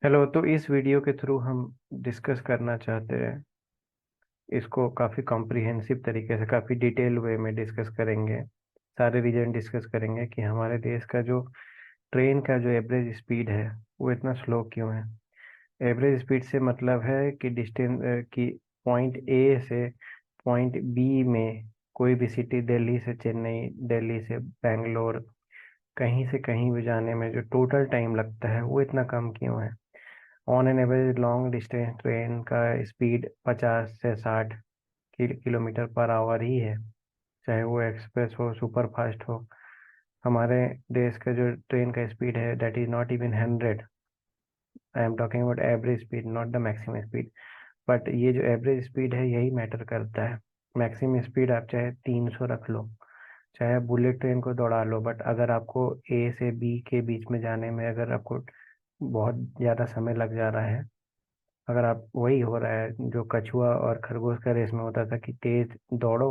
Hello. तो इस video के थ्रू हम डिस्कस करना चाहते हैं, इसको काफ़ी कॉम्प्रिहेंसिव तरीके से, काफ़ी डिटेल वे में डिस्कस करेंगे। सारे रीजन डिस्कस करेंगे कि हमारे देश का जो ट्रेन का जो एवरेज स्पीड है वो इतना स्लो क्यों है। एवरेज स्पीड से मतलब है कि डिस्टेंस कि पॉइंट ए से पॉइंट बी में कोई भी सिटी, दिल्ली से चेन्नई, दिल्ली से बेंगलोर, कहीं से कहीं भी जाने में जो टोटल टाइम लगता है वो इतना कम क्यों है। On an average long distance train का स्पीड 50 से 60 किलोमीटर पर आवर ही है, चाहे वो एक्सप्रेस हो, सुपर फास्ट हो। हमारे देश का जो ट्रेन का स्पीड है that is not even 100। I am talking about average speed, not the maximum speed. But ये जो एवरेज स्पीड है यही मैटर करता है। मैक्सिमम स्पीड आप चाहे 300 रख लो, चाहे बुलेट ट्रेन को दौड़ा लो, बट अगर आपको ए से बी के बीच में जाने में अगर आपको बहुत ज़्यादा समय लग जा रहा है, अगर आप वही हो रहा है जो कछुआ और खरगोश का रेस में होता था कि तेज दौड़ो,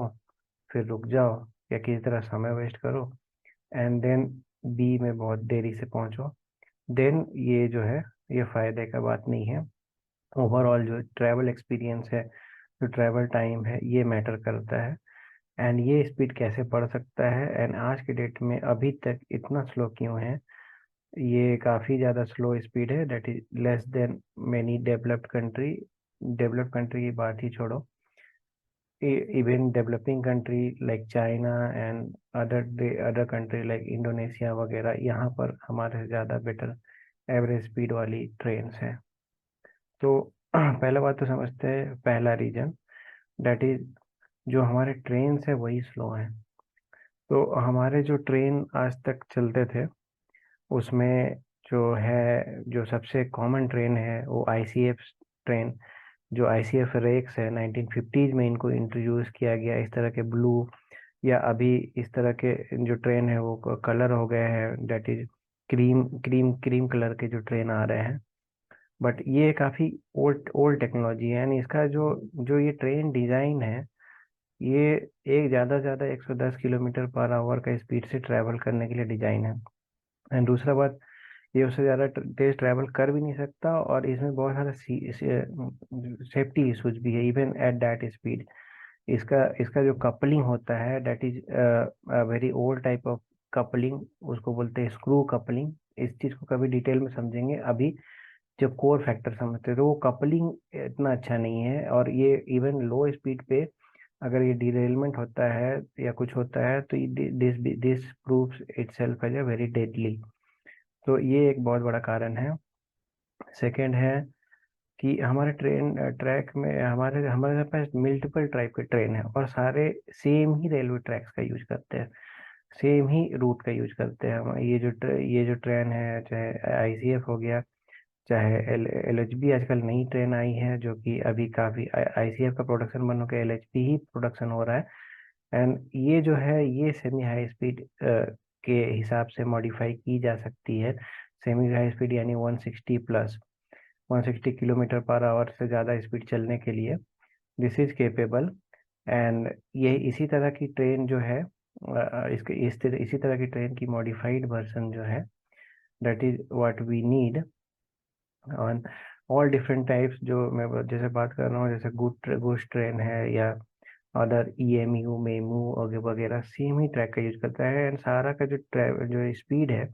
फिर रुक जाओ, या किसी तरह समय वेस्ट करो, एंड देन बी में बहुत देरी से पहुंचो, देन ये जो है ये फायदे का बात नहीं है। ओवरऑल जो ट्रैवल एक्सपीरियंस है, जो ट्रैवल टाइम है, ये मैटर करता है। एंड ये स्पीड कैसे बढ़ सकता है, एंड आज के डेट में अभी तक इतना स्लो क्यों है। ये काफ़ी ज़्यादा स्लो स्पीड है, that is less than many developed country. Developed country की बात ही छोड़ो, even developing country like China and other country like Indonesia वगैरह, यहाँ पर हमारे से ज़्यादा बेटर एवरेज स्पीड वाली ट्रेन्स हैं। तो पहला बात तो समझते हैं, पहला रीजन दैट इज जो हमारे ट्रेन्स है वही स्लो हैं। तो हमारे जो ट्रेन आज तक चलते थे उसमें जो है, जो सबसे कॉमन ट्रेन है वो आईसीएफ ट्रेन। जो आईसीएफ रेक्स है, 1950s में इनको इंट्रोड्यूस किया गया। इस तरह के ब्लू, या अभी इस तरह के जो ट्रेन है वो कलर हो गए हैं, that is cream cream cream colour के जो ट्रेन आ रहे हैं। बट ये काफ़ी ओल्ड ओल्ड टेक्नोलॉजी है, यानी इसका जो जो ये ट्रेन डिज़ाइन है, ये एक ज़्यादा 110 किलोमीटर पर आवर का स्पीड से ट्रैवल करने के लिए डिज़ाइन है। एंड दूसरा बात, ये उससे ज़्यादा तेज ट्रैवल कर भी नहीं सकता, और इसमें बहुत सारा सेफ्टी इश्यूज भी है इवन एट दैट स्पीड। इसका इसका जो कपलिंग होता है that is very old type of coupling, उसको बोलते हैं स्क्रू कपलिंग। इस चीज़ को कभी डिटेल में समझेंगे। अभी जो कोर फैक्टर समझते हैं तो वो कपलिंग इतना अच्छा नहीं है, और ये इवन लो स्पीड पे अगर ये डिरेलमेंट होता है या कुछ होता है तो this this proves itself as a very deadly. तो ये एक बहुत बड़ा कारण है। सेकंड है कि हमारे ट्रेन ट्रैक में हमारे हमारे पास मल्टीपल टाइप के ट्रेन है, और सारे सेम ही रेलवे ट्रैक्स का यूज करते हैं, सेम ही रूट का यूज करते हैं। हम ये जो ट्रेन है, चाहे आईसीएफ हो गया, चाहे एलएचबी, आजकल नई ट्रेन आई है जो कि अभी काफ़ी आईसीएफ का प्रोडक्शन बंद होकर एलएचबी ही प्रोडक्शन हो रहा है। एंड ये जो है ये सेमी हाई स्पीड के हिसाब से मॉडिफाई की जा सकती है। सेमी हाई स्पीड यानी 160 प्लस, 160 किलोमीटर पर आवर से ज़्यादा स्पीड चलने के लिए दिस इज केपेबल। एंड ये इसी तरह की ट्रेन जो है, इसी तरह की ट्रेन की मॉडिफाइड वर्जन जो है, that is what we need on all different types. जो मैं जैसे बात कर रहा हूँ, जैसे गुड्स ट्रेन है, या अदर ईएमयू मेमू वगैरह, सेम ही ट्रैक का यूज करता है। एंड सारा का जो स्पीड है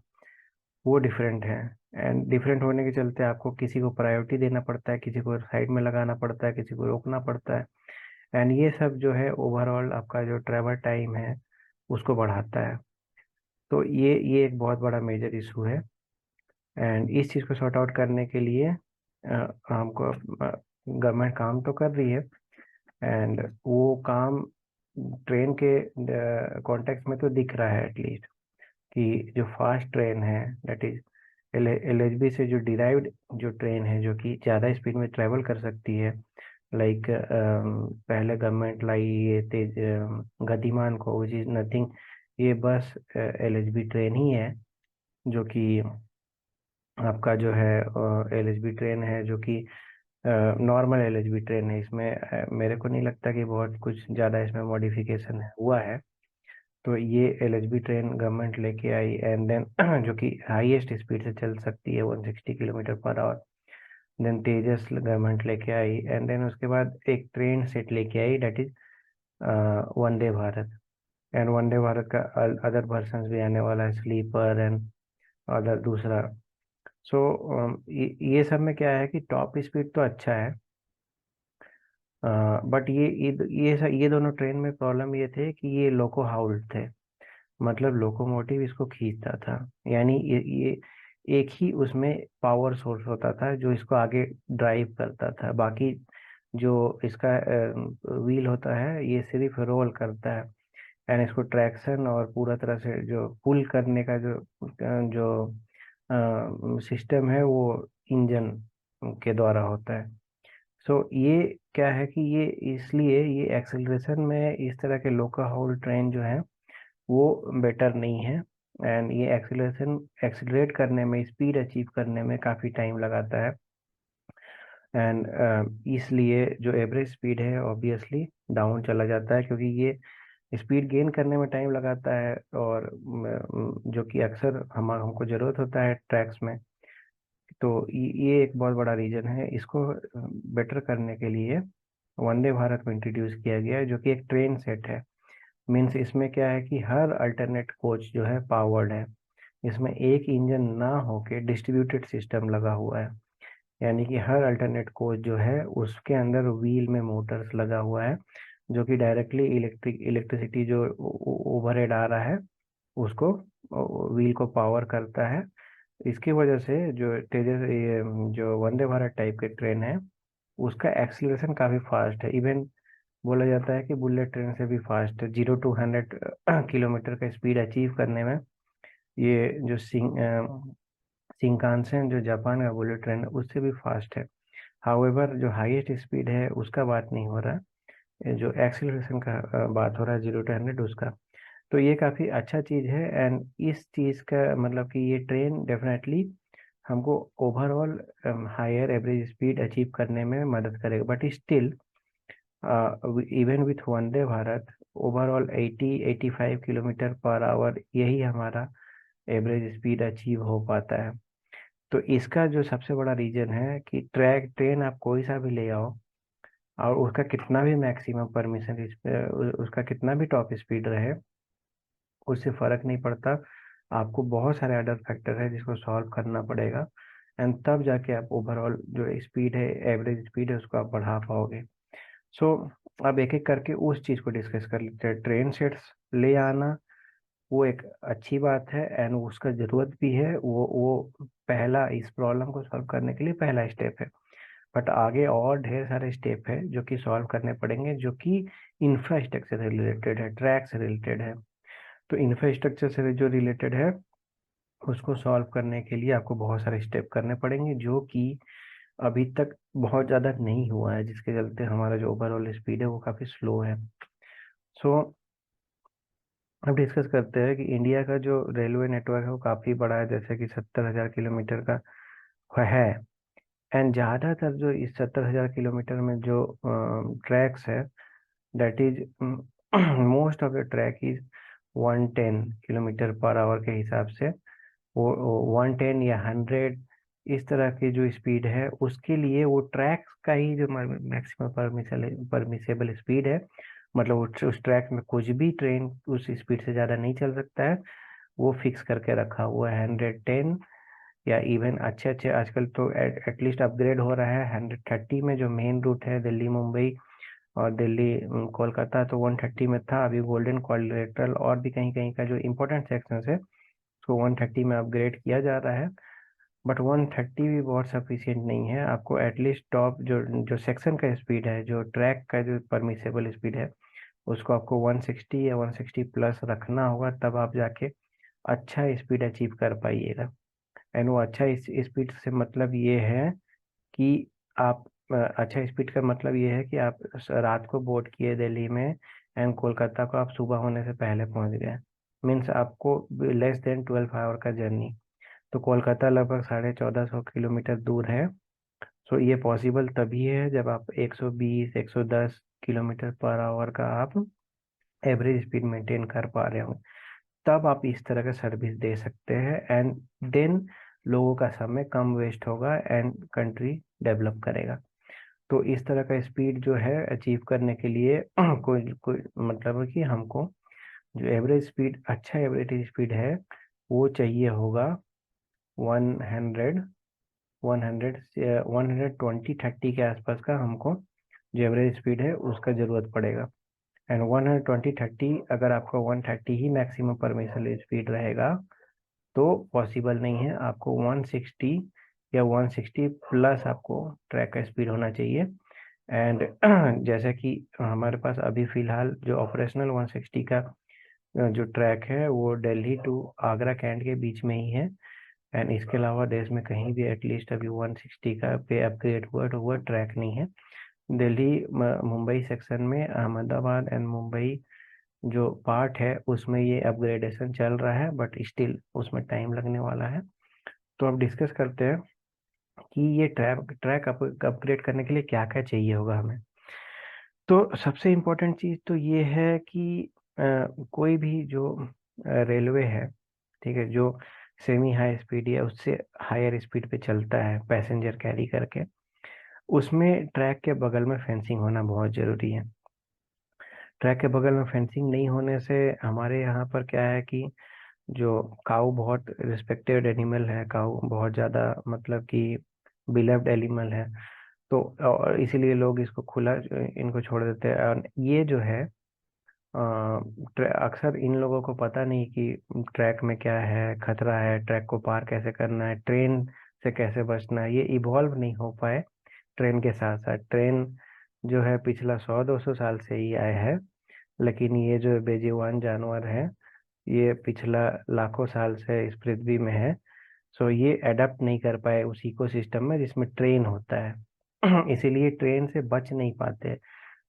वो डिफरेंट है। एंड डिफरेंट होने के चलते आपको किसी को प्रायोरिटी देना पड़ता है, किसी को साइड में लगाना पड़ता है, किसी को रोकना पड़ता है। एंड ये सब जो है ओवरऑल आपका जो ट्रैवल टाइम है उसको बढ़ाता है। तो ये एक बहुत बड़ा मेजर इशू है। एंड इस चीज़ को सॉर्ट आउट करने के लिए हमको गवर्नमेंट काम तो कर रही है, एंड वो काम ट्रेन के कॉन्टेक्स्ट में तो दिख रहा है एटलीस्ट, कि जो फास्ट ट्रेन है दैट इज एलएचबी से जो डिराइव्ड जो ट्रेन है जो कि ज़्यादा स्पीड में ट्रेवल कर सकती है, लाइक पहले गवर्नमेंट लाई ये तेज गतिमान को, विच इज नथिंग, ये बस एलएचबी ट्रेन ही है, जो कि आपका जो है एलएचबी ट्रेन है, जो कि नॉर्मल एलएचबी ट्रेन है। इसमें मेरे को नहीं लगता कि बहुत कुछ ज़्यादा इसमें मॉडिफिकेशन हुआ है। तो ये एलएचबी ट्रेन गवर्नमेंट लेके आई, एंड देन जो कि हाईएस्ट स्पीड से चल सकती है 160 kilometre per our. Then Tejas government लेके आई, एंड देन उसके बाद एक ट्रेन सेट लेके आई, that is Vande Bharat. And Vande Bharat का अदर वर्जन भी आने वाला है, स्लीपर एंड अदर दूसरा। सो ये सब में क्या है कि टॉप स्पीड तो अच्छा है, बट ये दोनों ट्रेन में प्रॉब्लम ये थे कि ये लोको हाउल्ड थे, मतलब लोकोमोटिव इसको खींचता था। यानी ये एक ही उसमें पावर सोर्स होता था जो इसको आगे ड्राइव करता था, बाकी जो इसका व्हील होता है ये सिर्फ रोल करता है। एंड इसको ट्रैक्शन और पूरा तरह से जो पुल करने का जो सिस्टम है वो इंजन के द्वारा होता है। सो ये क्या है कि ये इसलिए ये एक्सेलरेशन में इस तरह के लोकल हाउल ट्रेन जो है वो बेटर नहीं है। एंड ये एक्सेलरेट करने में, स्पीड अचीव करने में काफ़ी टाइम लगाता है। एंड इसलिए जो एवरेज स्पीड है ऑब्वियसली डाउन चला जाता है, क्योंकि ये स्पीड गेन करने में टाइम लगाता है, और जो कि अक्सर हमको ज़रूरत होता है ट्रैक्स में। तो ये एक बहुत बड़ा रीजन है। इसको बेटर करने के लिए वंदे भारत को इंट्रोड्यूस किया गया है, जो कि एक ट्रेन सेट है। मीन्स इसमें क्या है कि हर अल्टरनेट कोच जो है पावर्ड है, इसमें एक इंजन ना होके डिस्ट्रीब्यूटेड सिस्टम लगा हुआ है। यानी कि हर अल्टरनेट कोच जो है उसके अंदर व्हील में मोटर्स लगा हुआ है, जो कि डायरेक्टली इलेक्ट्रिसिटी जो ओवरहेड आ रहा है उसको, व्हील को पावर करता है। इसकी वजह से जो तेजस ये जो वंदे भारत टाइप के ट्रेन है उसका एक्सीलरेशन काफ़ी फास्ट है। इवन बोला जाता है कि बुलेट ट्रेन से भी फास्ट है, 0 to 100 किलोमीटर का स्पीड अचीव करने में। ये जो शिंकानसेन जो जापान का बुलेट ट्रेन है उससे भी फास्ट है। हाउएवर जो हाईएस्ट स्पीड है उसका बात नहीं हो रहा, ये जो एक्सीलरेशन का बात हो रहा है, 0 to 100 उसका। तो ये काफ़ी अच्छा चीज़ है। एंड इस चीज़ का मतलब कि ये ट्रेन डेफिनेटली हमको overall higher average speed achieve करने में मदद करेगा। But still even with Vande Bharat overall 80-85 kilometre per hour यही हमारा एवरेज स्पीड अचीव हो पाता है। तो इसका जो सबसे बड़ा रीजन है कि ट्रेन आप कोई सा भी ले आओ, और उसका कितना भी मैक्सिमम परमिशन, उसका कितना भी टॉप स्पीड रहे, उससे फर्क नहीं पड़ता। आपको बहुत सारे अदर फैक्टर है जिसको सॉल्व करना पड़ेगा, एंड तब जाके आप ओवरऑल जो स्पीड है, एवरेज स्पीड है, उसको आप बढ़ा पाओगे। सो अब एक एक करके उस चीज़ को डिस्कस कर लेते हैं। ट्रेन सेट्स ले आना वो एक अच्छी बात है, एंड उसका ज़रूरत भी है। वो पहला, इस प्रॉब्लम को सॉल्व करने के लिए पहला स्टेप है। बट आगे और ढेर सारे स्टेप है जो कि सॉल्व करने पड़ेंगे, जो कि इंफ्रास्ट्रक्चर से रिलेटेड है, ट्रैक से रिलेटेड है। तो इंफ्रास्ट्रक्चर से जो रिलेटेड है उसको सॉल्व करने के लिए आपको बहुत सारे स्टेप करने पड़ेंगे, जो कि अभी तक बहुत ज़्यादा नहीं हुआ है, जिसके चलते हमारा जो ओवरऑल स्पीड है वो काफ़ी स्लो है। सो अब डिस्कस करते हैं कि इंडिया का जो रेलवे नेटवर्क है वो काफ़ी बड़ा है, जैसे कि 70,000 किलोमीटर का है। एंड ज़्यादातर जो इस 70,000 किलोमीटर में जो ट्रैक्स है, that is most of the track is 110 kilometre per our के हिसाब से। वो 110 या 100 इस तरह की जो स्पीड है उसके लिए वो ट्रैक का ही जो मैक्सिमम परमिसेबल स्पीड है, मतलब उस ट्रैक में कुछ भी ट्रेन उस स्पीड से ज़्यादा नहीं चल सकता है, वो फिक्स करके रखा हुआ है 110। या इवन अच्छे अच्छे आजकल तो एटलीस्ट अपग्रेड हो रहा है 130 में, जो मेन रूट है दिल्ली मुंबई और दिल्ली कोलकाता, तो 130 में था। अभी गोल्डन क्वाड्रिलेटरल और भी कहीं कहीं का जो इम्पोर्टेंट सेक्शन है उसको 130 में अपग्रेड किया जा रहा है। बट 130 भी बहुत सफिशिएंट नहीं है, आपको एटलीस्ट टॉप जो जो सेक्शन का स्पीड है, जो ट्रैक का जो परमिसेबल स्पीड है, उसको आपको 160 या 160 प्लस रखना होगा, तब आप जाके अच्छा स्पीड अचीव कर पाइएगा। एंड वो अच्छा स्पीड से मतलब ये है कि आप अच्छा स्पीड का मतलब ये है कि आप रात को बोर्ड किए दिल्ली में, एंड कोलकाता को आप सुबह होने से पहले पहुंच गए। मीन्स आपको लेस देन 12 आवर का जर्नी। तो कोलकाता लगभग 1450 किलोमीटर दूर है। सो ये पॉसिबल तभी है जब आप 120 110 किलोमीटर पर आवर का आप एवरेज स्पीड मेंटेन कर पा रहे हो, तब आप इस तरह का सर्विस दे सकते हैं। एंड देन लोगों का समय कम वेस्ट होगा एंड कंट्री डेवलप करेगा। तो इस तरह का स्पीड जो है अचीव करने के लिए कोई कोई मतलब है कि हमको जो एवरेज स्पीड, अच्छा एवरेज स्पीड है वो चाहिए होगा 100, 120-30 के आसपास का हमको जो एवरेज स्पीड है उसका ज़रूरत पड़ेगा। एंड 120-30, अगर आपका 130 ही मैक्सिमम परमिशन स्पीड रहेगा तो पॉसिबल नहीं है। आपको 160 या 160 प्लस आपको ट्रैक का स्पीड होना चाहिए। एंड जैसा कि हमारे पास अभी फ़िलहाल जो ऑपरेशनल 160 का जो ट्रैक है वो दिल्ली टू आगरा कैंट के बीच में ही है। एंड इसके अलावा देश में कहीं भी एटलीस्ट अभी 160 का पे अपग्रेड हुआ ट्रैक नहीं है। दिल्ली मुंबई सेक्शन में अहमदाबाद एंड मुंबई जो पार्ट है उसमें ये अपग्रेडेशन चल रहा है, बट स्टिल उसमें टाइम लगने वाला है। तो अब डिस्कस करते हैं कि ये ट्रैक ट्रैक अपग्रेड करने के लिए क्या क्या चाहिए होगा हमें। तो सबसे इम्पोर्टेंट चीज़ तो ये है कि कोई भी जो रेलवे है, ठीक है, जो सेमी हाई स्पीड या उससे हायर स्पीड पे चलता है पैसेंजर कैरी करके, उसमें ट्रैक के बगल में फेंसिंग होना बहुत ज़रूरी है। ट्रैक के बगल में फेंसिंग नहीं होने से हमारे यहाँ पर क्या है कि जो काऊ बहुत रिस्पेक्टेड एनिमल है, काऊ बहुत ज़्यादा मतलब कि बिलव्ड एनिमल है, तो और इसीलिए लोग इसको खुला इनको छोड़ देते हैं। और ये जो है अक्सर इन लोगों को पता नहीं कि ट्रैक में क्या है, खतरा है, ट्रैक को पार कैसे करना है, ट्रेन से कैसे बचना है। ये इवॉल्व नहीं हो पाए ट्रेन के साथ साथ। ट्रेन जो है पिछला 100-200 साल से ही आया है, लेकिन ये जो बेजुबान जानवर है ये पिछला लाखों साल से इस पृथ्वी में है। सो ये अडेप्ट नहीं कर पाए उस इकोसिस्टम में जिसमें ट्रेन होता है। इसीलिए ट्रेन से बच नहीं पाते,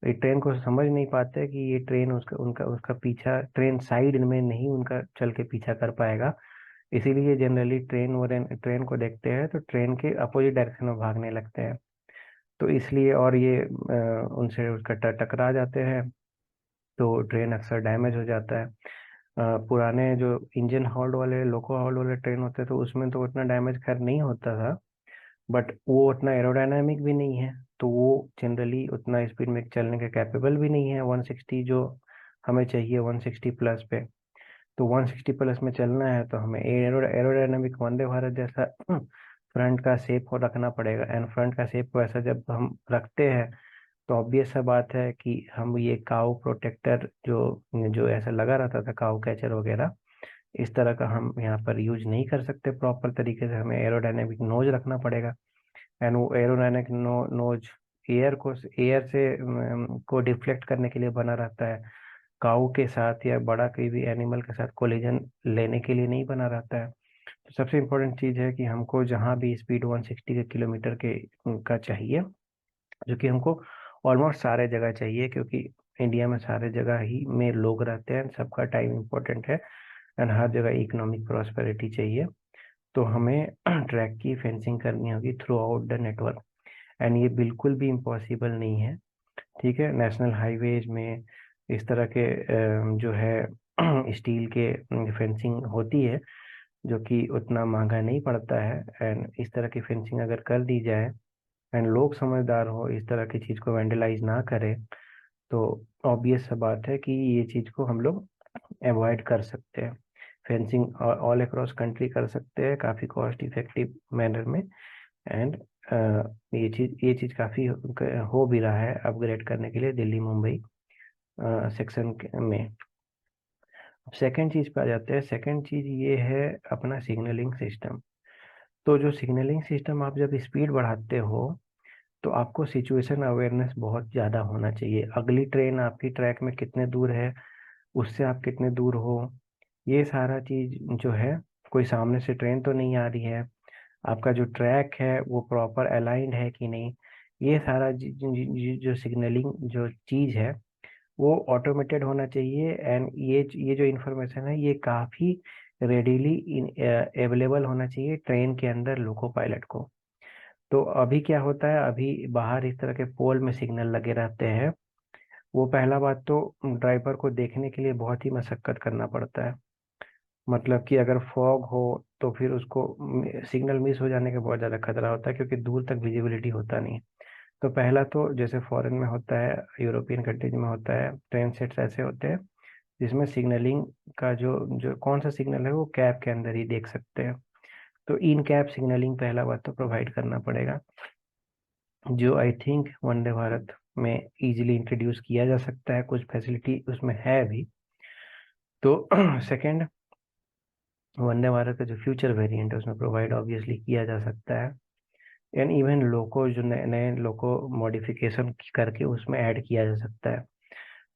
ये ट्रेन को समझ नहीं पाते कि ये ट्रेन उसका उनका उसका पीछा ट्रेन साइड में नहीं उनका चल के पीछा कर पाएगा। इसीलिए जनरली ट्रेन को देखते हैं तो ट्रेन के अपोजिट डायरेक्शन में भागने लगते हैं। तो इसलिए और ये उनसे उसका टकरा जाते हैं, तो ट्रेन अक्सर डैमेज हो जाता है। पुराने जो इंजन हॉल्ट वाले लोको हॉल्ट वाले ट्रेन होते तो उसमें तो उतना डैमेज खैर नहीं होता था, बट वो उतना एरोडायनामिक भी नहीं है, तो वो जनरली उतना स्पीड में चलने के कैपेबल भी नहीं है 160 जो हमें चाहिए 160 प्लस पे। तो 160 प्लस में चलना है तो हमें एरोडायनामिक वंदे भारत जैसा फ्रंट का शेप को रखना पड़ेगा। एंड फ्रंट का शेप वैसा जब हम रखते हैं तो ऑब्वियस सा बात है कि हम ये काऊ प्रोटेक्टर जो जो ऐसा लगा रहता था काऊ कैचर वगैरह, इस तरह का हम यहाँ पर यूज नहीं कर सकते प्रॉपर तरीके से। हमें एरोडायनेमिक नोज रखना पड़ेगा। एंड वो एरोडायनेमिक नोज एयर से को डिफ्लेक्ट करने के लिए बना रहता है, काऊ के साथ या बड़ा कोई भी एनिमल के साथ कोलिजन लेने के लिए नहीं बना रहता है। तो सबसे इम्पोर्टेंट चीज़ है कि हमको जहाँ भी स्पीड 160 के किलोमीटर के का चाहिए, जो कि हमको ऑलमोस्ट सारे जगह चाहिए, क्योंकि इंडिया में सारे जगह ही में लोग रहते हैं, सबका टाइम इम्पोर्टेंट है एंड हर जगह इकोनॉमिक प्रॉस्पेरिटी चाहिए। तो हमें ट्रैक की फेंसिंग करनी होगी through out the network. And ये बिल्कुल भी इम्पॉसिबल नहीं है, ठीक है। नेशनल हाईवेज में इस तरह के जो है स्टील के फेंसिंग होती है, जो कि उतना महंगा नहीं पड़ता है। एंड इस तरह की फेंसिंग अगर कर दी जाए एंड लोग समझदार हो, इस तरह की चीज़ को वेंडलाइज ना करें, तो ऑब्वियस सा बात है कि ये चीज़ को हम लोग अवॉइड कर सकते हैं। फेंसिंग ऑल अक्रॉस कंट्री कर सकते हैं काफ़ी कॉस्ट इफेक्टिव मैनर में। एंड ये चीज़ काफ़ी हो भी रहा है अपग्रेड करने के लिए दिल्ली मुंबई सेक्शन में। सेकंड चीज़ पे आ जाते हैं। सेकंड चीज़ ये है अपना सिग्नलिंग सिस्टम। तो जो सिग्नलिंग सिस्टम आप जब स्पीड बढ़ाते हो तो आपको सिचुएशन अवेयरनेस बहुत ज़्यादा होना चाहिए। अगली ट्रेन आपकी ट्रैक में कितने दूर है, उससे आप कितने दूर हो, ये सारा चीज़ जो है, कोई सामने से ट्रेन तो नहीं आ रही है, आपका जो ट्रैक है वो प्रॉपर अलाइंड है कि नहीं, ये सारा जो सिग्नलिंग जो चीज़ है वो ऑटोमेटेड होना चाहिए। एंड ये जो इन्फॉर्मेशन है ये काफ़ी रेडीली अवेलेबल होना चाहिए ट्रेन के अंदर लोको पायलट को। तो अभी क्या होता है, अभी बाहर इस तरह के पोल में सिग्नल लगे रहते हैं। वो पहला बात तो ड्राइवर को देखने के लिए बहुत ही मशक्कत करना पड़ता है। मतलब कि अगर फॉग हो तो फिर उसको सिग्नल मिस हो जाने का बहुत ज़्यादा खतरा होता है, क्योंकि दूर तक विजिबिलिटी होता नहीं है। तो पहला तो जैसे फॉरेन में होता है, यूरोपियन कंट्रीज में होता है, ट्रेन सेट्स ऐसे होते हैं जिसमें सिग्नलिंग का जो जो कौन सा सिग्नल है वो कैब के अंदर ही देख सकते हैं। तो इन कैब सिग्नलिंग पहला बात तो प्रोवाइड करना पड़ेगा, जो आई थिंक वंदे भारत में इजीली इंट्रोड्यूस किया जा सकता है, कुछ फैसिलिटी उसमें है भी। तो सेकंड, वंदे भारत का जो फ्यूचर वेरिएंट है उसमें प्रोवाइड ऑब्वियसली किया जा सकता है। एंड इवन लोको जो नए नए लोको मॉडिफिकेशन करके उसमें ऐड किया जा सकता है।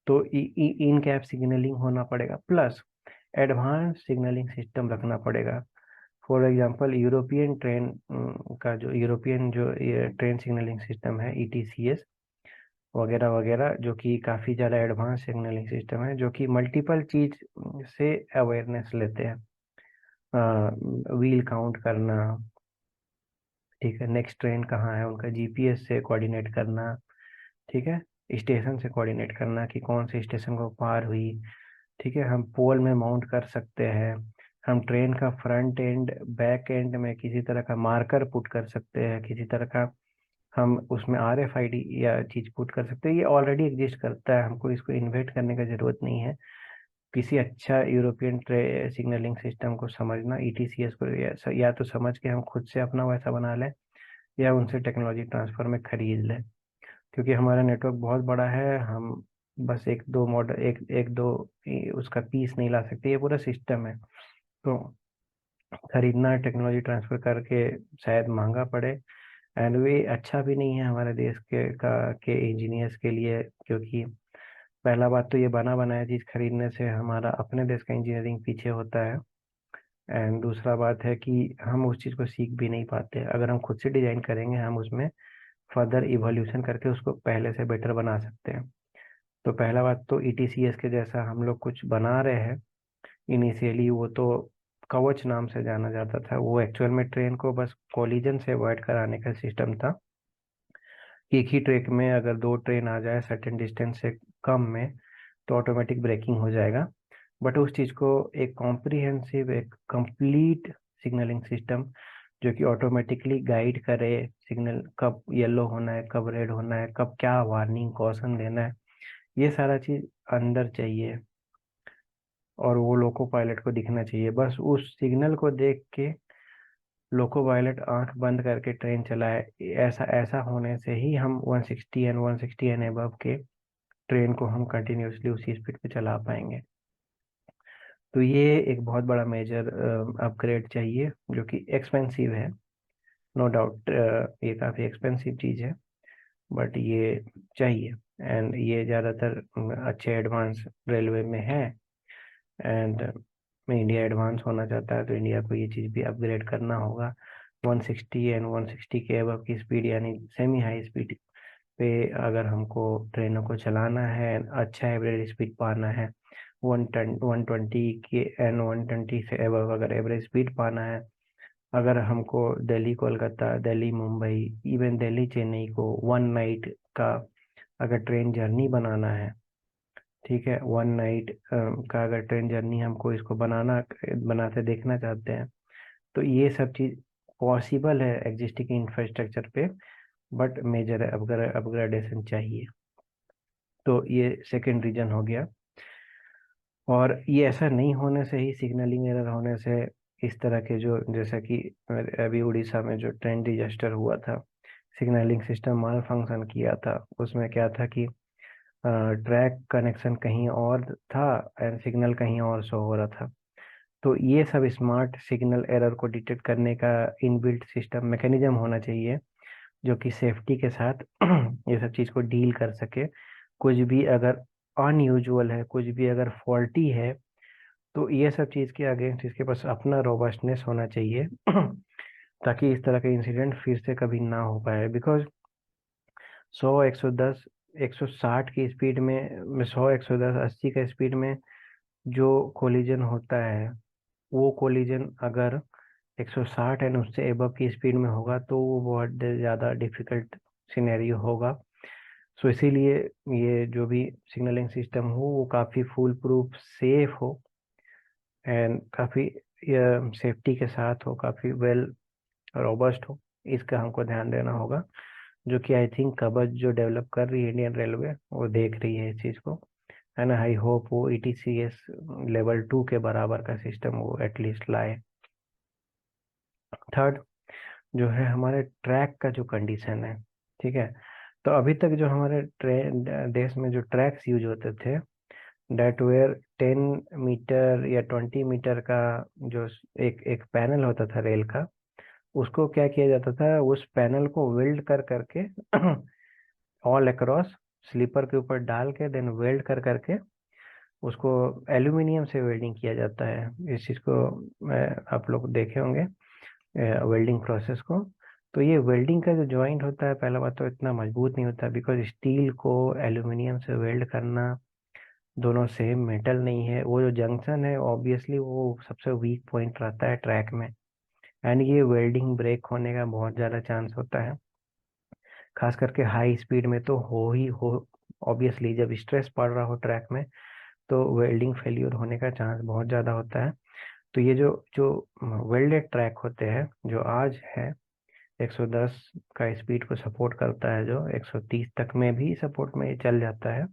तो इन कैप सिग्नलिंग होना पड़ेगा, प्लस एडवांस सिग्नलिंग सिस्टम रखना पड़ेगा। फॉर एग्जांपल यूरोपियन ट्रेन का जो यूरोपियन जो ये ट्रेन सिग्नलिंग सिस्टम है, ईटीसीएस वगैरह वगैरह, जो कि काफ़ी ज़्यादा एडवांस सिग्नलिंग सिस्टम है, जो कि मल्टीपल चीज से अवेयरनेस लेते हैं। व्हील काउंट करना, ठीक है, नेक्स्ट ट्रेन कहाँ है उनका जीपीएस से कोऑर्डिनेट करना, ठीक है, स्टेशन से कोऑर्डिनेट करना कि कौन से स्टेशन को पार हुई, ठीक है, हम पोल में माउंट कर सकते हैं, हम ट्रेन का फ्रंट एंड बैक एंड में किसी तरह का मार्कर पुट कर सकते हैं, किसी तरह का हम उसमें आरएफआईडी या चीज पुट कर सकते हैं। ये ऑलरेडी एग्जिस्ट करता है, हमको इसको इन्वेंट करने का जरूरत नहीं है। किसी अच्छा यूरोपियन सिग्नलिंग सिस्टम को समझना, ईटीसीएस को, या तो समझ के हम खुद से अपना वैसा बना लें, या उनसे टेक्नोलॉजी ट्रांसफर में खरीद लें। क्योंकि हमारा नेटवर्क बहुत बड़ा है, हम बस एक दो मॉडल एक दो उसका पीस नहीं ला सकते, ये पूरा सिस्टम है। तो खरीदना टेक्नोलॉजी ट्रांसफर करके शायद महंगा पड़े, एंड वे अच्छा भी नहीं है हमारे देश के इंजीनियर्स के लिए, क्योंकि पहला बात तो ये बना बनाया चीज़ खरीदने से हमारा अपने देश का इंजीनियरिंग पीछे होता है। एंड दूसरा बात है कि हम उस चीज़ को सीख भी नहीं पाते। अगर हम खुद से डिजाइन करेंगे, हम उसमें फर्दर इवोल्यूशन करके उसको पहले से बेटर बना सकते हैं। तो पहला बात तो ईटीसीएस के जैसा हम लोग कुछ बना रहे हैं। इनिशियली वो तो कवच नाम से जाना जाता था, वो एक्चुअल में ट्रेन को बस कोलिजन से अवॉइड कराने का सिस्टम था। एक ही ट्रैक में अगर दो ट्रेन आ जाए सर्टेन डिस्टेंस से कम में, तो ऑटोमेटिक ब्रेकिंग हो जाएगा। बट उस चीज़ को एक कॉम्प्रिहेंसिव, एक कंप्लीट सिग्नलिंग सिस्टम, जो कि ऑटोमेटिकली गाइड करे सिग्नल कब येलो होना है, कब रेड होना है, कब क्या वार्निंग कॉशन देना है, ये सारा चीज़ अंदर चाहिए। और वो लोको पायलट को दिखना चाहिए, बस उस सिग्नल को देख के लोको पायलट आंख बंद करके ट्रेन चलाए। ऐसा ऐसा होने से ही हम 160 एंड अबव के ट्रेन को हम कंटिन्यूअसली उसी स्पीड पे चला पाएंगे। तो ये एक बहुत बड़ा मेजर अपग्रेड चाहिए, जो कि एक्सपेंसिव है, नो डाउट। ये काफ़ी एक्सपेंसिव चीज़ है, बट ये चाहिए। एंड ये ज़्यादातर अच्छे एडवांस रेलवे में है। एंड इंडिया एडवांस होना चाहता है, तो इंडिया को ये चीज़ भी अपग्रेड करना होगा। 160 एंड 160 के अबव की स्पीड, यानी सेमी हाई स्पीड पे अगर हमको ट्रेनों को चलाना है, अच्छा एवरेज स्पीड पाना है, 120 के एंड 120 से एबव अगर एवरेज स्पीड पाना है, अगर हमको दिल्ली कोलकाता, दिल्ली मुंबई, इवन दिल्ली चेन्नई को 1 नाइट का अगर ट्रेन जर्नी बनाना है, ठीक है, 1 नाइट का अगर ट्रेन जर्नी हमको इसको बनाते देखना चाहते हैं, तो ये सब चीज़ पॉसिबल है एग्जिस्टिंग इंफ्रास्ट्रक्चर पे, बट मेजर अपग्रेडेशन चाहिए। तो ये सेकंड रीजन हो गया। और ये ऐसा नहीं होने से ही, सिग्नलिंग एरर होने से इस तरह के जो, जैसा कि अभी उड़ीसा में जो ट्रेन डिजास्टर हुआ था, सिग्नलिंग सिस्टम माल फंक्शन किया था। उसमें क्या था कि ट्रैक कनेक्शन कहीं और था एंड सिग्नल कहीं और शो हो रहा था। तो ये सब स्मार्ट सिग्नल एरर को डिटेक्ट करने का इनबिल्ट सिस्टम मैकेनिज्म होना चाहिए, जो कि सेफ्टी के साथ ये सब चीज़ को डील कर सके। कुछ भी अगर अनयूजुअल है, कुछ भी अगर फॉल्टी है, तो ये सब चीज़ के अगेंस्ट इसके पास अपना रोबस्टनेस होना चाहिए ताकि इस तरह के इंसिडेंट फिर से कभी ना हो पाए। बिकॉज 100, 110, 160 की स्पीड में 100, 110, 80 का स्पीड में जो कोलिजन होता है, वो कोलिजन अगर 160 एंड उससे एबव की स्पीड में होगा, तो वो बहुत ज़्यादा डिफिकल्ट सिनेरियो होगा। सो इसीलिए ये जो भी सिग्नलिंग सिस्टम हो, वो काफ़ी फूल प्रूफ, सेफ हो, एंड काफ़ी सेफ्टी के साथ हो, काफ़ी वेल रोबस्ट हो, इसका हमको ध्यान देना होगा, जो कि आई थिंक कबज जो डेवलप कर रही है इंडियन रेलवे, वो देख रही है इस चीज़ को। एंड आई होप वो ETCS लेवल 2 के बराबर का सिस्टम वो एटलीस्ट लाए। थर्ड जो है हमारे ट्रैक का जो कंडीशन है, ठीक है। तो अभी तक जो हमारे देश में जो ट्रैक्स यूज होते थे, डेट वेयर 10 मीटर या 20 मीटर का, जो एक एक पैनल होता था रेल का, उसको क्या किया जाता था, उस पैनल को वेल्ड कर करके ऑल अक्रॉस स्लीपर के ऊपर डाल के देन वेल्ड कर करके उसको एल्यूमिनियम से वेल्डिंग किया जाता है। इस चीज़ को आप लोग देखे होंगे वेल्डिंग प्रोसेस को। तो ये वेल्डिंग का जो जॉइंट होता है, पहला बात तो इतना मजबूत नहीं होता, बिकॉज स्टील को एल्यूमिनियम से वेल्ड करना, दोनों सेम मेटल नहीं है। वो जो जंक्शन है ऑब्वियसली वो सबसे वीक पॉइंट रहता है ट्रैक में, एंड ये वेल्डिंग ब्रेक होने का बहुत ज़्यादा चांस होता है, खास करके हाई स्पीड में तो हो ही हो। ऑब्वियसली जब स्ट्रेस पड़ रहा हो ट्रैक में, तो वेल्डिंग फेल्यूर होने का चांस बहुत ज़्यादा होता है। तो ये जो जो वेल्डेड ट्रैक होते हैं जो आज है, 110 का स्पीड को सपोर्ट करता है, जो 130 तक में भी सपोर्ट में चल जाता है।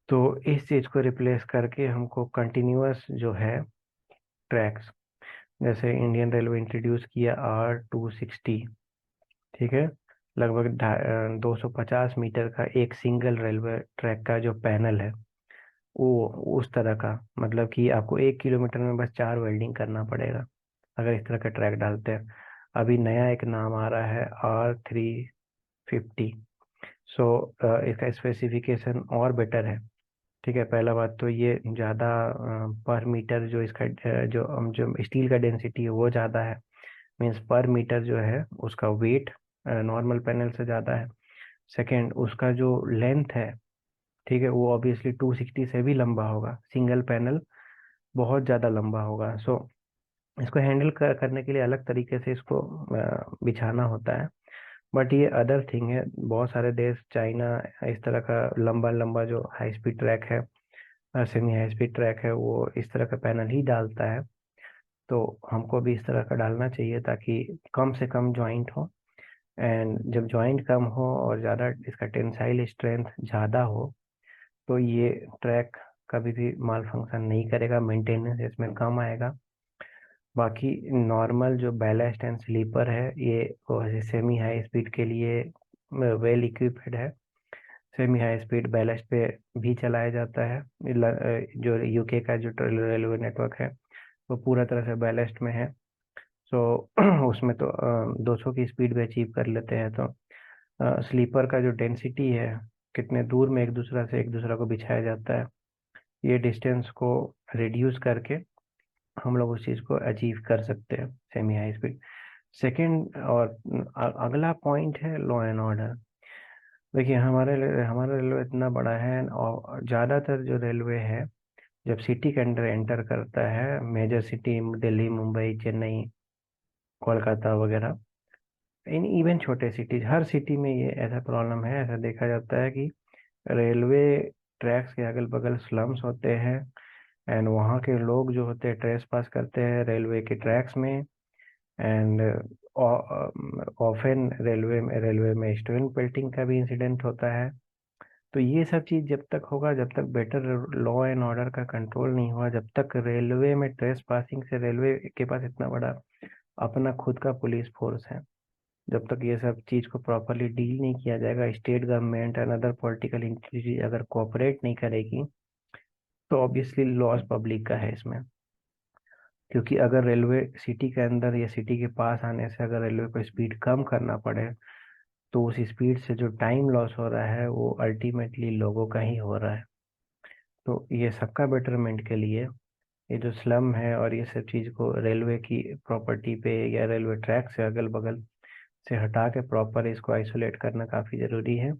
तो इस चीज़ को रिप्लेस करके हमको कंटिन्यूअस जो है ट्रैक्स, जैसे इंडियन रेलवे इंट्रोड्यूस किया R260, ठीक है, लगभग 250 मीटर का एक सिंगल रेलवे ट्रैक का जो पैनल है, वो उस तरह का, मतलब कि आपको 1 किलोमीटर में बस 4 वेल्डिंग करना पड़ेगा अगर इस तरह का ट्रैक डालते हैं। अभी नया एक नाम आ रहा है R350। सो इसका स्पेसिफिकेशन और बेटर है, ठीक है। पहला बात तो ये ज़्यादा पर मीटर जो इसका जो स्टील का डेंसिटी है वो ज़्यादा है, मीन्स पर मीटर जो है उसका वेट नॉर्मल पैनल से ज़्यादा है। सेकेंड, उसका जो लेंथ है, ठीक है, वो ऑब्वियसली 260 से भी लंबा होगा, सिंगल पैनल बहुत ज़्यादा लंबा होगा। सो इसको हैंडल करने के लिए अलग तरीके से इसको बिछाना होता है। बट ये अदर थिंग है, बहुत सारे देश, चाइना, इस तरह का लंबा लंबा जो हाई स्पीड ट्रैक है, सेमी हाई स्पीड ट्रैक है, वो इस तरह का पैनल ही डालता है। तो हमको भी इस तरह का डालना चाहिए ताकि कम से कम जॉइंट हो, एंड जब जॉइंट कम हो और ज़्यादा इसका टेंसाइल स्ट्रेंथ ज़्यादा हो, तो ये ट्रैक कभी भी माल फंक्शन नहीं करेगा, मेंटेनेंस इसमें कम आएगा। बाकी नॉर्मल जो बैलेस्ट एंड स्लीपर है, ये सेमी हाई स्पीड के लिए वेल इक्विप्ड है। सेमी हाई स्पीड बैलेस्ट पे भी चलाया जाता है। जो UK का जो रेलवे नेटवर्क है वो पूरा तरह से बैलेस्ट में है। सो उसमें तो 200 की स्पीड भी अचीव कर लेते हैं। तो स्लीपर का जो डेंसिटी है, कितने दूर में एक दूसरा से एक दूसरा को बिछाया जाता है, ये डिस्टेंस को रिड्यूस करके हम लोग उस चीज़ को अचीव कर सकते हैं, सेमी हाई स्पीड। सेकेंड और अगला पॉइंट है लॉ एंड ऑर्डर। देखिए हमारा रेलवे इतना बड़ा है, और ज़्यादातर जो रेलवे है जब सिटी के अंदर एंटर करता है, मेजर सिटी, दिल्ली, मुंबई, चेन्नई, कोलकाता वगैरह, इन इवन छोटे सिटीज, हर सिटी में ये ऐसा प्रॉब्लम है, ऐसा देखा जाता है कि रेलवे ट्रैक्स के अगल बगल स्लम्स होते हैं, एंड वहाँ के लोग जो होते हैं ट्रेस पास करते हैं रेलवे के ट्रैक्स में, एंड ऑफन रेलवे में स्टोन पेल्टिंग का भी इंसिडेंट होता है। तो ये सब चीज़ जब तक होगा, जब तक बेटर लॉ एंड ऑर्डर का कंट्रोल नहीं हुआ, जब तक रेलवे में ट्रेस पासिंग से रेलवे के पास इतना बड़ा अपना खुद का पुलिस फोर्स है, जब तक ये सब चीज़ को प्रॉपरली डील नहीं किया जाएगा, state government and other political institute अगर कोऑपरेट नहीं करेगी, तो ऑब्वियसली लॉस पब्लिक का है इसमें। क्योंकि अगर रेलवे सिटी के अंदर या सिटी के पास आने से अगर रेलवे को स्पीड कम करना पड़े, तो उस स्पीड से जो टाइम लॉस हो रहा है वो अल्टीमेटली लोगों का ही हो रहा है। तो ये सबका बेटरमेंट के लिए ये जो स्लम है और ये सब चीज़ को रेलवे की प्रॉपर्टी पे या रेलवे ट्रैक से अगल बगल से हटा के प्रॉपर इसको आइसोलेट करना काफ़ी ज़रूरी है।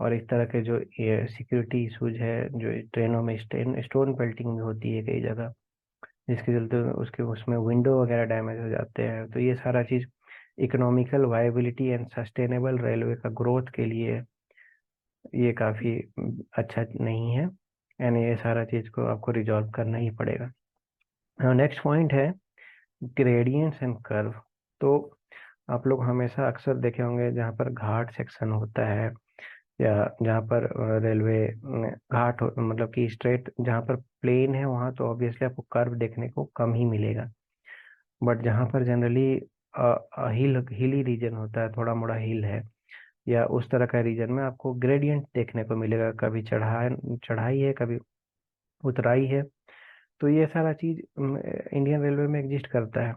और इस तरह के जो ये सिक्योरिटी इशूज है, जो ट्रेनों में स्टोन पेल्टिंग भी होती है कई जगह, जिसके चलते उसके उसमें विंडो वगैरह डैमेज हो जाते हैं, तो ये सारा चीज़ economical viability and sustainable railway का ग्रोथ के लिए ये काफ़ी अच्छा नहीं है, यानी ये सारा चीज़ को आपको रिजॉल्व करना ही पड़ेगा। नेक्स्ट पॉइंट है ग्रेडियंट्स एंड कर्व। तो आप लोग हमेशा अक्सर देखे होंगे जहाँ पर घाट सेक्शन होता है या जहाँ पर रेलवे मतलब कि स्ट्रेट जहाँ पर प्लेन है वहाँ तो ऑब्वियसली आपको कर्व देखने को कम ही मिलेगा। बट जहाँ पर जनरली हिली रीजन होता है, थोड़ा मोड़ा हिल है या उस तरह का रीजन में आपको ग्रेडियंट देखने को मिलेगा, कभी चढ़ाई है, कभी उतराई है। तो ये सारा चीज इंडियन रेलवे में एग्जिस्ट करता है।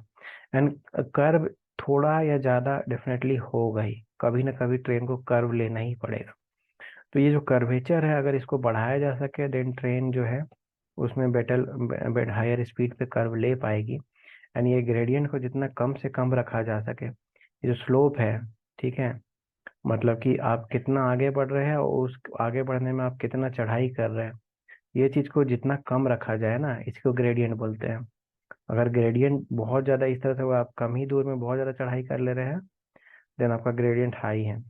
एंड कर्व थोड़ा या ज्यादा डेफिनेटली होगा ही, कभी ना कभी ट्रेन को कर्व लेना ही पड़ेगा। तो ये जो कर्वेचर है अगर इसको बढ़ाया जा सके देन ट्रेन जो है उसमें बेटर हायर स्पीड पे कर्व ले पाएगी। एंड ये ग्रेडियंट को जितना कम से कम रखा जा सके, ये जो स्लोप है, ठीक है, मतलब कि आप कितना आगे बढ़ रहे हैं और उस आगे बढ़ने में आप कितना चढ़ाई कर रहे हैं, ये चीज को जितना कम रखा जाए ना, इसको ग्रेडियंट बोलते हैं। अगर ग्रेडियंट बहुत ज्यादा इस तरह से हुआ, आप कम ही दूर में बहुत ज्यादा चढ़ाई कर ले रहे हैं, देन आपका ग्रेडियंट हाई है।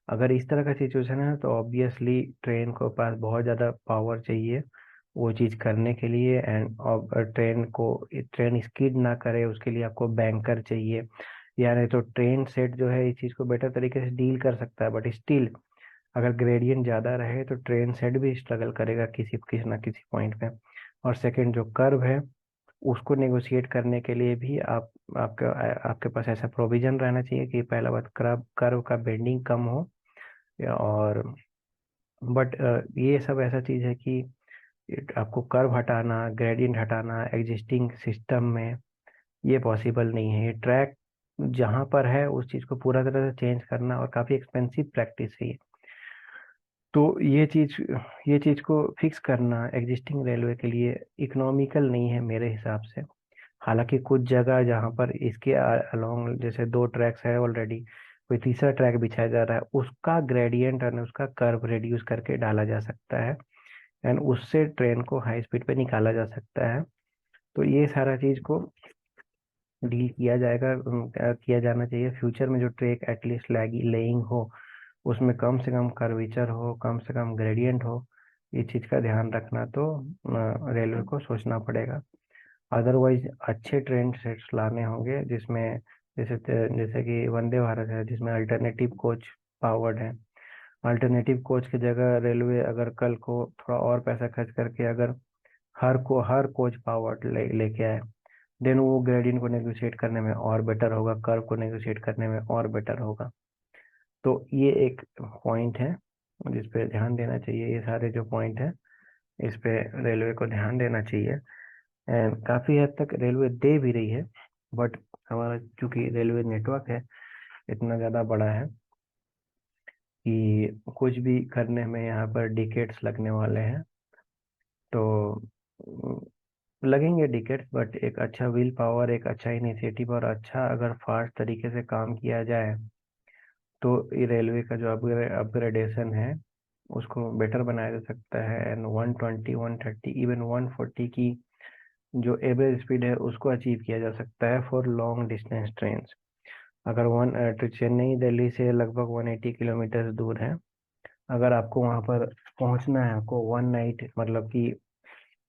अगर इस तरह का सिचुएशन है तो ऑब्वियसली ट्रेन को पास बहुत ज़्यादा पावर चाहिए वो चीज़ करने के लिए। एंड ट्रेन स्किड ना करे उसके लिए आपको बैंकर चाहिए, यानी तो ट्रेन सेट जो है इस चीज़ को बेटर तरीके से डील कर सकता है। बट स्टिल अगर ग्रेडियंट ज़्यादा रहे तो ट्रेन सेट भी स्ट्रगल करेगा किसी किसी ना किसी पॉइंट पे। और सेकंड जो कर्व है उसको नेगोशिएट करने के लिए भी आपके पास ऐसा प्रोविजन रहना चाहिए कि पहला बात कर्व कर्व का बेंडिंग कम हो। और बट ये सब ऐसा चीज है कि आपको कर्व हटाना, ग्रेडियंट हटाना एग्जिस्टिंग सिस्टम में ये पॉसिबल नहीं है। ये ट्रैक जहाँ पर है उस चीज को पूरा तरह से चेंज करना और काफी एक्सपेंसिव प्रैक्टिस है ये। तो ये चीज को फिक्स करना एग्जिस्टिंग रेलवे के लिए इकोनॉमिकल नहीं है मेरे हिसाब से। हालांकि कुछ जगह जहाँ पर इसके अलोंग जैसे दो ट्रैक्स है ऑलरेडी, कोई तीसरा ट्रैक बिछाया जा रहा है, उसका ग्रेडियंट और उसका कर्व रिड्यूस करके डाला जा सकता है एंड उससे ट्रेन को हाई स्पीड पे निकाला जा सकता है। तो ये सारा चीज को डील किया जाएगा, किया जाना चाहिए फ्यूचर में। जो ट्रैक एटलीस्ट लेइंग हो उसमें कम से कम कर्वेचर हो, कम से कम ग्रेडियंट हो, इस चीज का ध्यान रखना तो रेलवे को सोचना पड़ेगा। अदरवाइज अच्छे ट्रेन सेट्स लाने होंगे जिसमें जैसे जैसे कि वंदे भारत है जिसमें अल्टरनेटिव कोच पावर्ड है। अल्टरनेटिव कोच की जगह रेलवे अगर कल को थोड़ा और पैसा खर्च करके अगर हर कोच पावर्ड लेके आए, देन वो ग्रेडियंट को नेगोशिएट करने में और बेटर होगा, कर्व को नेगोशिएट करने में और बेटर होगा। तो ये एक पॉइंट है जिस पे ध्यान देना चाहिए। ये सारे जो पॉइंट है इस पे रेलवे को ध्यान देना चाहिए। एंड काफी हद तक रेलवे दे भी रही है। बट हमारा चूंकि रेलवे नेटवर्क है इतना ज्यादा बड़ा है कि कुछ भी करने में यहाँ पर डिकेट्स लगने वाले हैं। तो लगेंगे डिकेट्स, बट एक अच्छा विल पावर, एक अच्छा इनिशिएटिव और अच्छा अगर फास्ट तरीके से काम किया जाए तो ये रेलवे का जो अपग्रेडेशन है उसको बेटर बनाया जा सकता है। एंड 120, 130, इवन 140 की जो एवरेज स्पीड है उसको अचीव किया जा सकता है फॉर लॉन्ग डिस्टेंस ट्रेन। अगर तो चेन्नई दिल्ली से लगभग 180 किलोमीटर दूर है, अगर आपको वहां पर पहुंचना है, आपको वन नाइट मतलब कि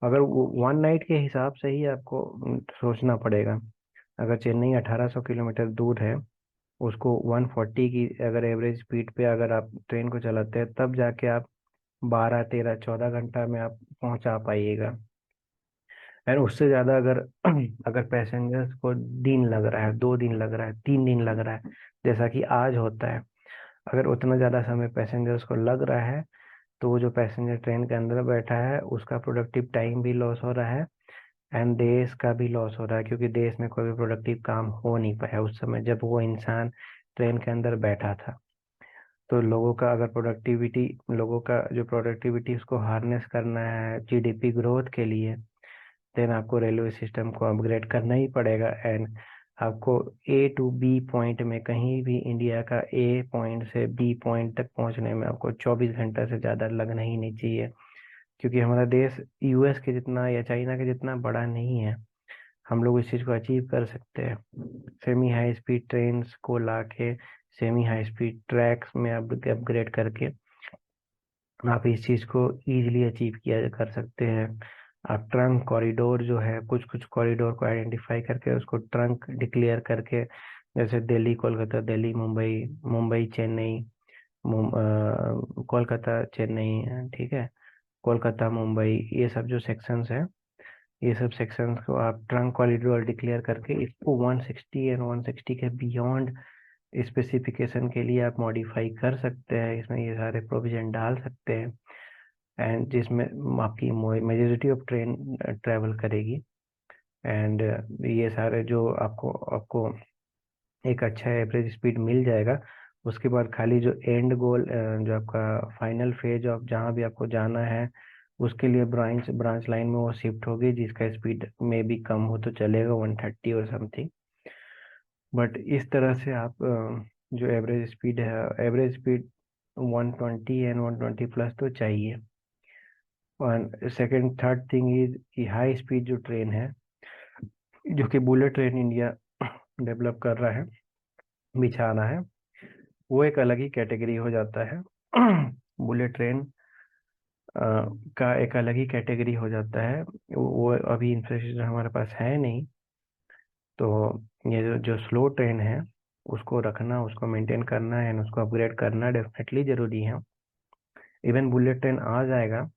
अगर वन नाइट के हिसाब से ही आपको सोचना पड़ेगा। अगर चेन्नई 1800 किलोमीटर दूर है, उसको 140 की अगर एवरेज स्पीड पे अगर आप ट्रेन को चलाते हैं तब जाके आप 12, 13, 14 घंटा में आप पहुंचा पाइएगा। एंड उससे ज्यादा अगर अगर पैसेंजर्स को दिन लग रहा है, 2 दिन लग रहा है, 3 दिन लग रहा है, जैसा कि आज होता है, अगर उतना ज्यादा समय पैसेंजर्स को लग रहा है तो वो जो पैसेंजर ट्रेन के अंदर बैठा है उसका प्रोडक्टिव टाइम भी लॉस हो रहा है एंड देश का भी लॉस हो रहा है, क्योंकि देश में कोई भी प्रोडक्टिव काम हो नहीं पाया उस समय जब वो इंसान ट्रेन के अंदर बैठा था। तो लोगों का जो प्रोडक्टिविटी उसको हार्नेस करना है जीडीपी ग्रोथ के लिए, देन आपको रेलवे सिस्टम को अपग्रेड करना ही पड़ेगा। एंड आपको ए टू बी पॉइंट में कहीं भी इंडिया का ए पॉइंट से बी पॉइंट तक पहुंचने में आपको 24 घंटा से ज़्यादा लगना ही नहीं चाहिए, क्योंकि हमारा देश यूएस के जितना या चाइना के जितना बड़ा नहीं है। हम लोग इस चीज़ को अचीव कर सकते हैं। सेमी हाई स्पीड ट्रेन को लाके सेमी हाई स्पीड ट्रैक्स में अपग्रेड करके आप इस चीज़ को इजीली अचीव किया कर सकते हैं। आप ट्रंक कॉरिडोर जो है, कुछ कुछ कॉरिडोर को आइडेंटिफाई करके उसको ट्रंक डिक्लेयर करके, जैसे दिल्ली कोलकाता, दिल्ली मुंबई, मुंबई चेन्नई, कोलकाता चेन्नई, ठीक है, कोलकाता मुंबई, ये सब जो सेक्शंस है, ये सब सेक्शंस को आप ट्रंक कॉरिडोर डिक्लेयर करके इसको 160 एंड 160 के बियॉन्ड स्पेसिफिकेशन के लिए आप मॉडिफाई कर सकते हैं, इसमें ये सारे प्रोविजन डाल सकते हैं, एंड जिसमें आपकी मेजॉरिटी ऑफ ट्रेन ट्रेवल करेगी। एंड ये सारे जो आपको आपको एक अच्छा एवरेज स्पीड मिल जाएगा। उसके बाद खाली जो एंड गोल, जो आपका फाइनल फेज ऑफ जहाँ भी आपको जाना है, उसके लिए ब्रांच ब्रांच लाइन में वो शिफ्ट होगी, जिसका स्पीड में भी कम हो तो चलेगा, 130 और समथिंग। बट इस तरह से आप जो एवरेज स्पीड है, एवरेज स्पीड 120 एंड 120 प्लस तो चाहिए। और सेकंड थर्ड थिंग इज कि हाई स्पीड जो ट्रेन है, जो कि बुलेट ट्रेन इंडिया डेवलप कर रहा है, बिछा रहा है, वो एक अलग ही कैटेगरी हो जाता है। बुलेट ट्रेन का एक अलग ही कैटेगरी हो जाता है। वो अभी इंफ्रास्ट्रक्चर हमारे पास है नहीं, तो ये जो स्लो ट्रेन है, उसको रखना, उसको मेंटेन करना है, उसको अपग्रेड करना डेफिनेटली जरूरी है। इवन बुलेट ट्रेन आ जाएगा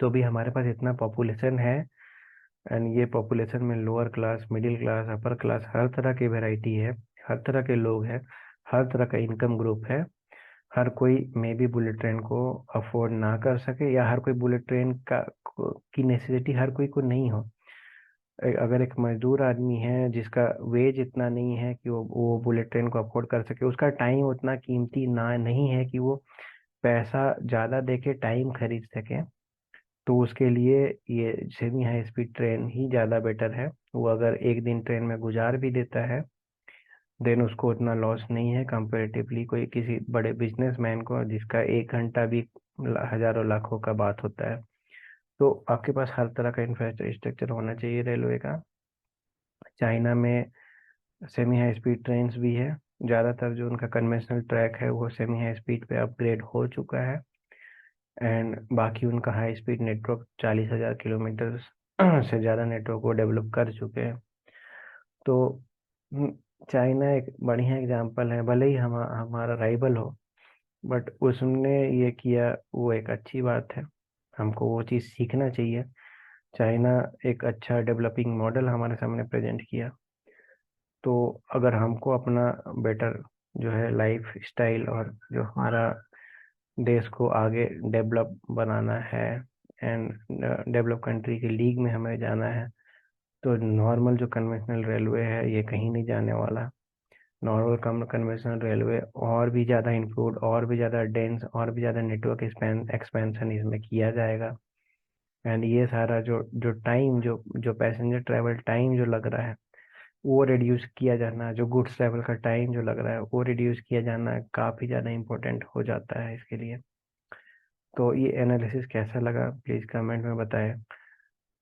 तो भी हमारे पास इतना पॉपुलेशन है, एंड ये पॉपुलेशन में lower class, middle class, upper class, हर तरह की वैरायटी है, हर तरह के लोग हैं, हर तरह का इनकम ग्रुप है। हर कोई मे बी बुलेट ट्रेन को अफोर्ड ना कर सके, या हर कोई बुलेट ट्रेन की नेसेसिटी हर कोई को नहीं हो। अगर एक मजदूर आदमी है जिसका वेज इतना नहीं है कि वो बुलेट ट्रेन को अफोर्ड कर सके, उसका टाइम उतना कीमती ना नहीं है कि वो पैसा ज़्यादा देके टाइम खरीद सके, तो उसके लिए ये सेमी हाई स्पीड ट्रेन ही ज़्यादा बेटर है। वो अगर एक दिन ट्रेन में गुजार भी देता है, देन उसको उतना लॉस नहीं है कंपेरेटिवली कोई किसी बड़े बिजनेसमैन को, जिसका 1 घंटा भी हजारों लाखों का बात होता है। तो आपके पास हर तरह का इंफ्रास्ट्रक्चर होना चाहिए रेलवे का। चाइना में सेमी हाई स्पीड ट्रेन्स भी है, ज़्यादातर जो उनका कन्वेंशनल ट्रैक है वो सेमी हाई स्पीड पे अपग्रेड हो चुका है, एंड बाकी उनका हाई स्पीड नेटवर्क 40,000 किलोमीटर से ज़्यादा नेटवर्क वो डेवलप कर चुके हैं। तो हम्म, चाइना एक बढ़िया एग्जांपल है, भले ही हमारा राइवल हो, बट उसने ये किया, वो एक अच्छी बात है, हमको वो चीज़ सीखना चाहिए। चाइना एक अच्छा डेवलपिंग मॉडल हमारे सामने प्रेजेंट किया। तो अगर हमको अपना बेटर जो है लाइफ स्टाइल और जो हमारा देश को आगे डेवलप बनाना है, एंड डेवलप कंट्री की लीग में हमें जाना है, तो नॉर्मल जो कन्वेंशनल रेलवे है ये कहीं नहीं जाने वाला। नॉर्मल कम कन्वेंशनल रेलवे और भी ज़्यादा इंक्लूड, और भी ज़्यादा डेंस, और भी ज़्यादा नेटवर्क एक्सपेंशन इसमें किया जाएगा। एंड ये सारा जो जो टाइम, जो जो पैसेंजर ट्रैवल टाइम जो लग रहा है, वो रिड्यूस किया जाना, जो गुड्स ट्रैवल का टाइम जो लग रहा है वो रिड्यूस किया जाना काफ़ी ज़्यादा इम्पोर्टेंट हो जाता है इसके लिए। तो ये एनालिसिस कैसा लगा प्लीज़ कमेंट में बताएं।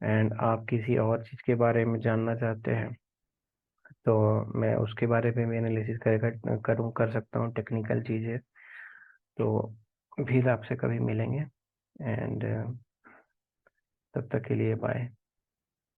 एंड आप किसी और चीज़ के बारे में जानना चाहते हैं तो मैं उसके बारे में भी एनालिसिस कर सकता हूँ, टेक्निकल चीज़ें। तो फिर आपसे कभी मिलेंगे, एंड तब तक के लिए बाय।